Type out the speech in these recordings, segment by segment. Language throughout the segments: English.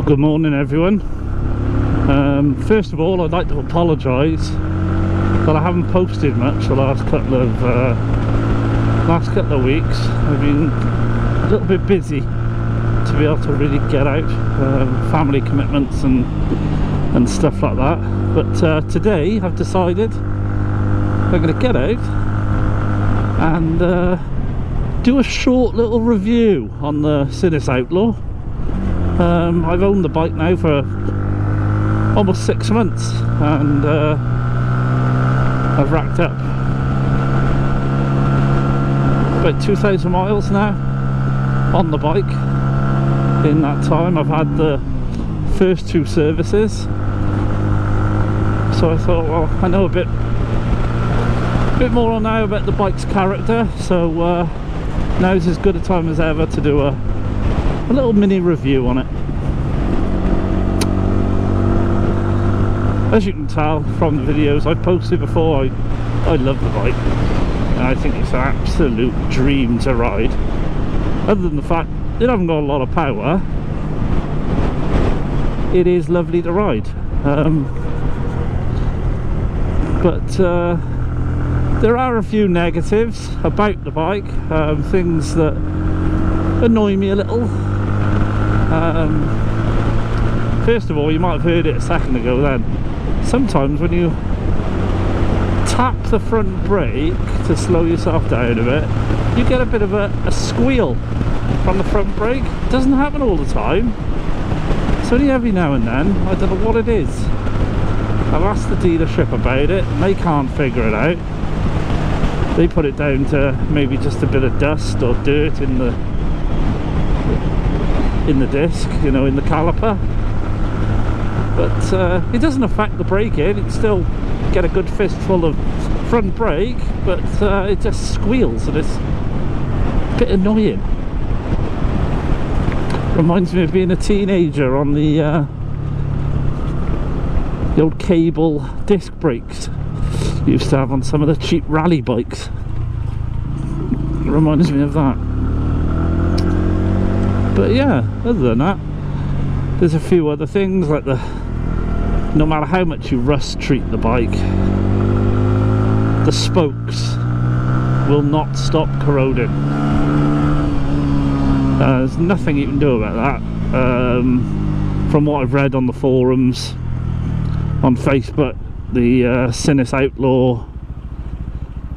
Good morning everyone. First of all, I'd like to apologise that I haven't posted much the last couple of weeks. I've been a little bit busy to be able to really get out, family commitments and stuff like that. But today I've decided I'm going to get out and do a short little review on the Sinnis Outlaw. I've owned the bike now for almost 6 months, and I've racked up about 2,000 miles now on the bike. In that time I've had the first 2 services, so I thought, well, I know a bit more now about the bike's character, so now's as good a time as ever to do a little mini review on it. As you can tell from the videos I've posted before, I love the bike and I think it's an absolute dream to ride. Other than the fact it hasn't got a lot of power, it is lovely to ride. But there are a few negatives about the bike, things that annoy me a little. First of all, you might have heard it a second ago then, sometimes when you tap the front brake to slow yourself down a bit, you get a bit of a squeal from the front brake. It doesn't happen all the time, it's only every now and then. I don't know what it is. I've asked the dealership about it and they can't figure it out. They put it down to maybe just a bit of dust or dirt in the disc, you know, in the caliper, but it doesn't affect the braking. It still get a good fistful of front brake, but it just squeals and it's a bit annoying. Reminds me of being a teenager on the old cable disc brakes you used to have on some of the cheap rally bikes. It reminds me of that. But yeah, other than that, there's a few other things like no matter how much you rust treat the bike, the spokes will not stop corroding. There's nothing you can do about that. From what I've read on the forums, on Facebook, the Sinnis Outlaw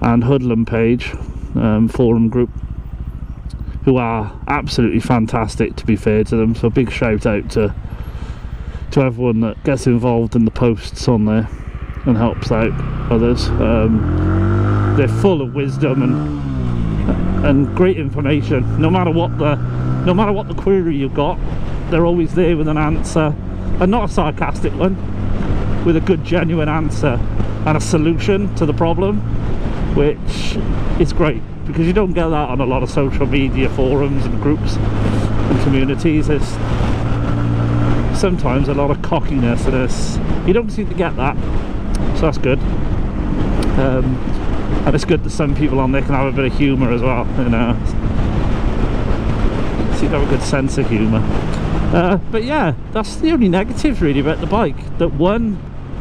and Hoodlum page, forum group, who are absolutely fantastic, to be fair to them, so big shout out to everyone that gets involved in the posts on there and helps out others. They're full of wisdom and great information. No matter what the query you've got, they're always there with an answer, and not a sarcastic one, with a good genuine answer and a solution to the problem, which is great, because you don't get that on a lot of social media forums and groups and communities. There's sometimes a lot of cockiness and you don't seem to get that, so that's good. And it's good that some people on there can have a bit of humour as well, you know, seem to have a good sense of humour. But yeah, that's the only negatives really about the bike. That one,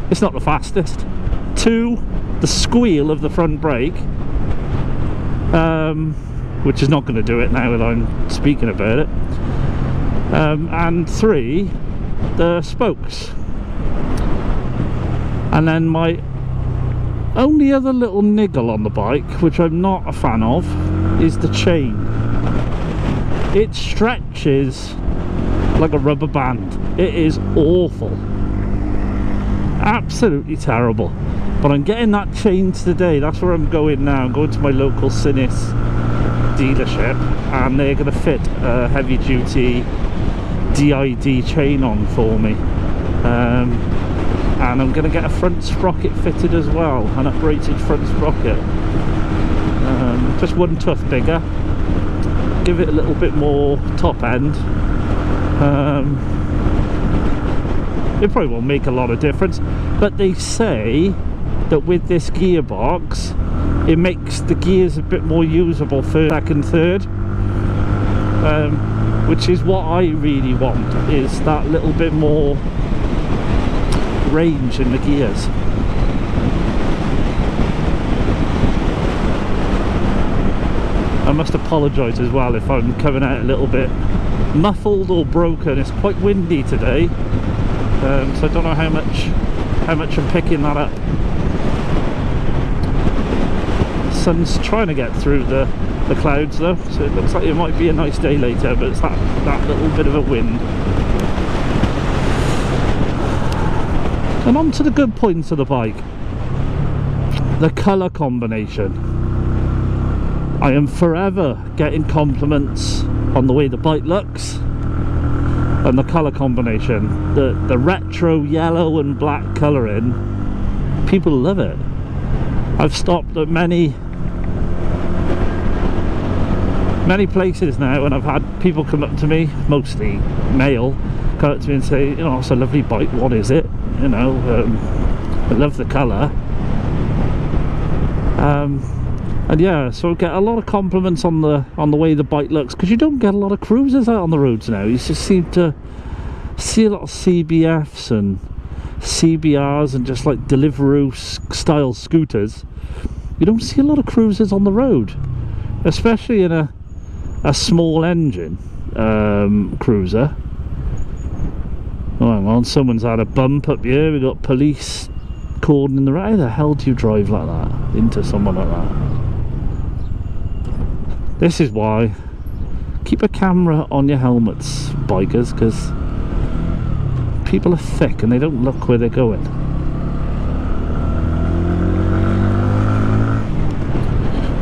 it's not the fastest. 2, the squeal of the front brake, which is not going to do it now that I'm speaking about it, and 3, the spokes. And then my only other little niggle on the bike, which I'm not a fan of, is the chain. It stretches like a rubber band. It is awful, absolutely terrible. But I'm getting that changed today. That's where I'm going now. I'm going to my local Sinnis dealership and they're going to fit a heavy duty DID chain on for me, and I'm going to get a front sprocket fitted as well, an uprated front sprocket, just one tuft bigger, give it a little bit more top end. It probably won't make a lot of difference, but they say that with this gearbox it makes the gears a bit more usable for second, third. which is what I really want, is that little bit more range in the gears. I must apologise as well if I'm coming out a little bit muffled or broken. It's quite windy today, so I don't know how much I'm picking that up. The sun's trying to get through the clouds though, so it looks like it might be a nice day later, but it's that little bit of a wind. And on to the good points of the bike. The colour combination. I am forever getting compliments on the way the bike looks and the colour combination. The retro yellow and black colouring, people love it. I've stopped at many places now and I've had people come up to me, mostly male, come up to me and say, you know, it's a lovely bike, what is it? You know, I love the colour. And yeah, so I get a lot of compliments on the way the bike looks, because you don't get a lot of cruisers out on the roads now. You just seem to see a lot of CBFs and CBRs and just like Deliveroo style scooters. You don't see a lot of cruisers on the road, especially in a small engine cruiser. Oh, hang on, someone's had a bump up here. We got police cordoning the road. How the hell do you drive like that into someone like that? This is why keep a camera on your helmets, bikers, because people are thick and they don't look where they're going.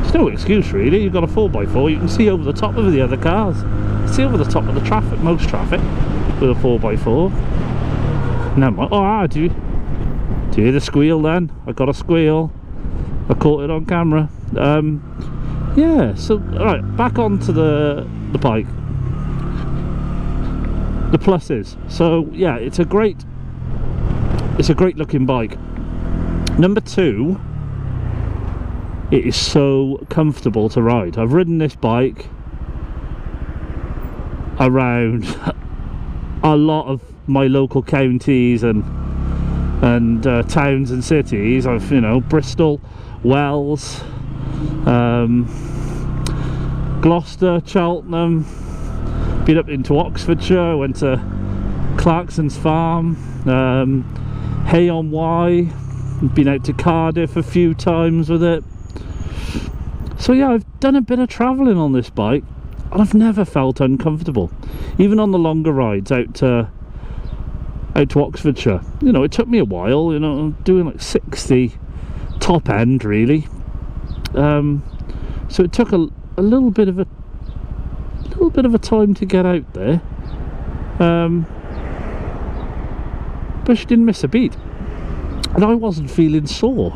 There's no excuse really. You've got a 4x4, you can see over the top of the other cars, see over the top of the traffic, most traffic, with a 4x4. Never mind. Oh, do you hear the squeal then? I got a squeal. I caught it on camera. Yeah, so alright, back onto the bike. The pluses. So yeah, it's a great looking bike. Number two, it is so comfortable to ride. I've ridden this bike around a lot of my local counties and towns and cities. I've, you know, Bristol, Wells, Gloucester, Cheltenham, been up into Oxfordshire, went to Clarkson's Farm, Hay-on-Wye, been out to Cardiff a few times with it. So yeah, I've done a bit of travelling on this bike and I've never felt uncomfortable, even on the longer rides out to Oxfordshire. You know, it took me a while, you know, doing like 60 top end really, so it took a little bit of a time to get out there, but she didn't miss a beat and I wasn't feeling sore.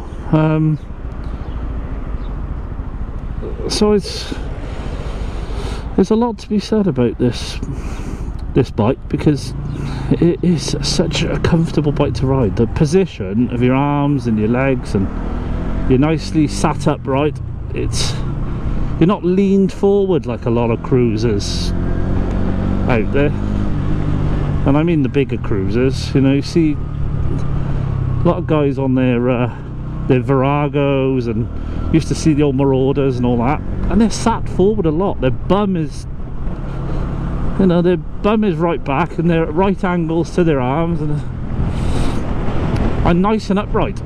So there's a lot to be said about this bike, because it is such a comfortable bike to ride. The position of your arms and your legs, and you're nicely sat upright. You're not leaned forward like a lot of cruisers out there, and I mean the bigger cruisers. You know, you see a lot of guys on their Viragos, and used to see the old Marauders and all that, and they're sat forward a lot. Their bum is, you know, their bum is right back and they're at right angles to their arms and nice and upright.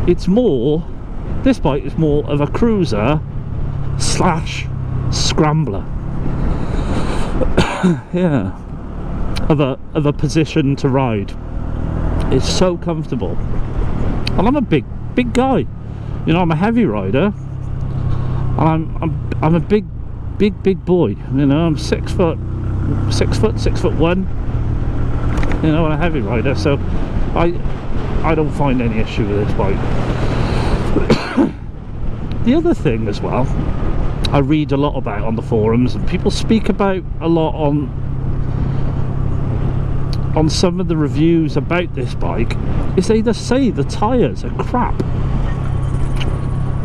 It's more, this bike is more of a cruiser slash scrambler. Yeah, of a position to ride. It's so comfortable, and I'm a big guy. You know, I'm a heavy rider, and I'm a big boy. You know, I'm 6 foot 1. You know, and a heavy rider, so I don't find any issue with this bike. The other thing as well, I read a lot about on the forums, and people speak about a lot on some of the reviews about this bike, is they just say the tyres are crap.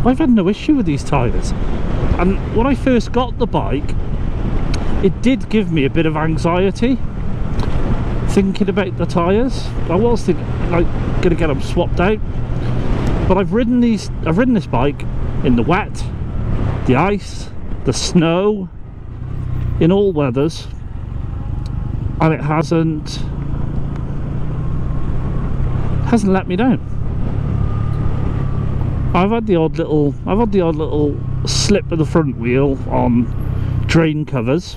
I've had no issue with these tyres, and when I first got the bike, it did give me a bit of anxiety thinking about the tyres. I was thinking, like, gonna get them swapped out, but I've ridden this bike in the wet, the ice, the snow, in all weathers, and it hasn't let me down. I've had the odd little slip of the front wheel on drain covers,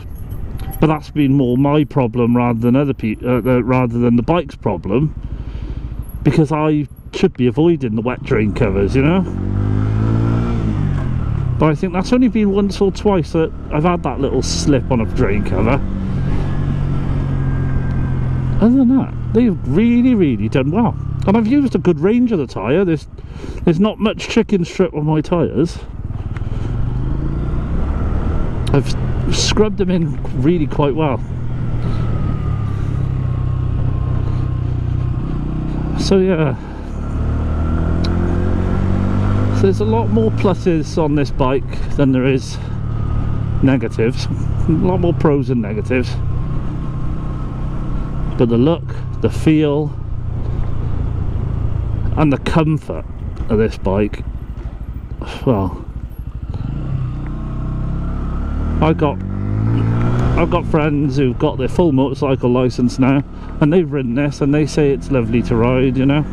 but that's been more my problem rather than rather than the bike's problem, because I should be avoiding the wet drain covers, you know. But I think that's only been once or twice that I've had that little slip on a drain cover. Other than that, they've really done well, and I've used a good range of the tyre. There's not much chicken strip on my tyres. I've scrubbed them in really quite well. So yeah, so there's a lot more pluses on this bike than there is negatives. A lot more pros than negatives. But the look, the feel, and the comfort of this bike, well, I've got friends who've got their full motorcycle license now, and they've ridden this and they say it's lovely to ride, you know.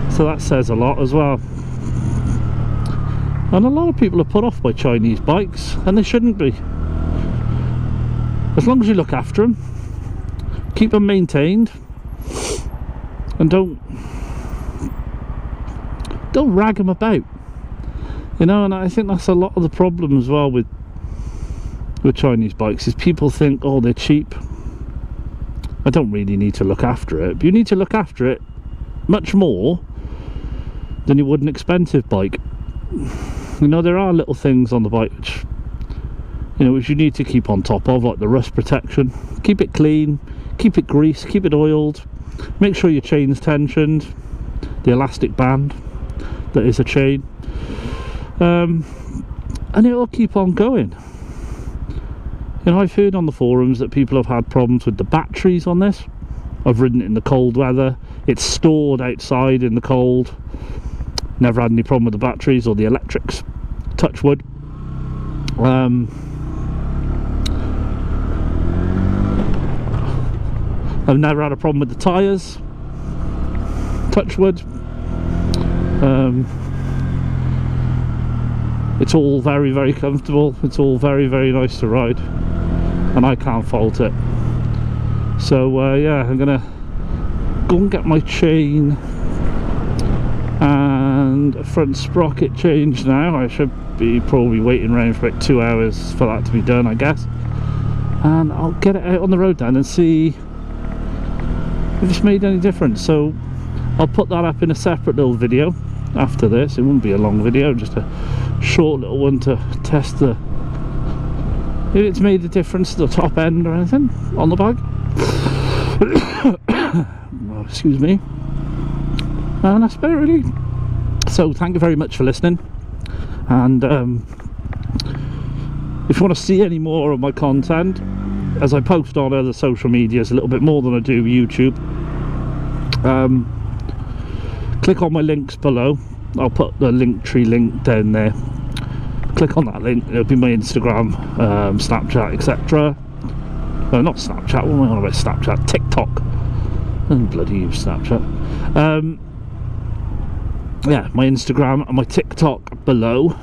So that says a lot as well. And a lot of people are put off by Chinese bikes, and they shouldn't be. As long as you look after them, keep them maintained, and don't rag them about, you know. And I think that's a lot of the problem as well with Chinese bikes, is people think, oh, they're cheap, I don't really need to look after it. But you need to look after it much more than you would an expensive bike. You know, there are little things on the bike which, you know, which you need to keep on top of, like the rust protection. Keep it clean, keep it greased, keep it oiled, make sure your chain's tensioned, the elastic band that is a chain, and it'll keep on going. You know, I've heard on the forums that people have had problems with the batteries on this. I've ridden it in the cold weather, it's stored outside in the cold, never had any problem with the batteries or the electrics, touch wood. I've never had a problem with the tyres, touch wood. It's all very comfortable, it's all very nice to ride, and I can't fault it. So yeah, I'm gonna go and get my chain and a front sprocket changed now. I should be probably waiting around for about 2 hours for that to be done, I guess, and I'll get it out on the road then and see if it's made any difference. So I'll put that up in a separate little video after this. It won't be a long video, just a short little one to test if it's made a difference to the top end or anything on the bike. Well, excuse me. And that's about it really. So thank you very much for listening, and if you want to see any more of my content, as I post on other social medias a little bit more than I do YouTube, click on my links below. I'll put the Linktree link down there. Click on that link, it'll be my Instagram, Snapchat, etc. No, not Snapchat, what am I on about Snapchat? TikTok. I don't bloody use Snapchat. Yeah, my Instagram and my TikTok below.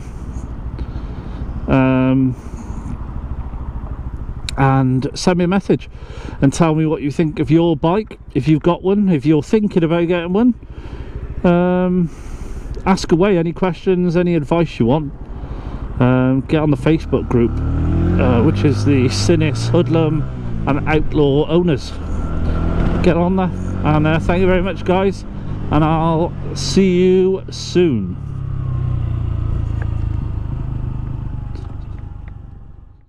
And send me a message and tell me what you think of your bike, if you've got one, if you're thinking about getting one. Ask away, any questions, any advice you want. Get on the Facebook group, which is the Sinnis, Hoodlum and Outlaw owners. Get on there, and thank you very much guys, and I'll see you soon.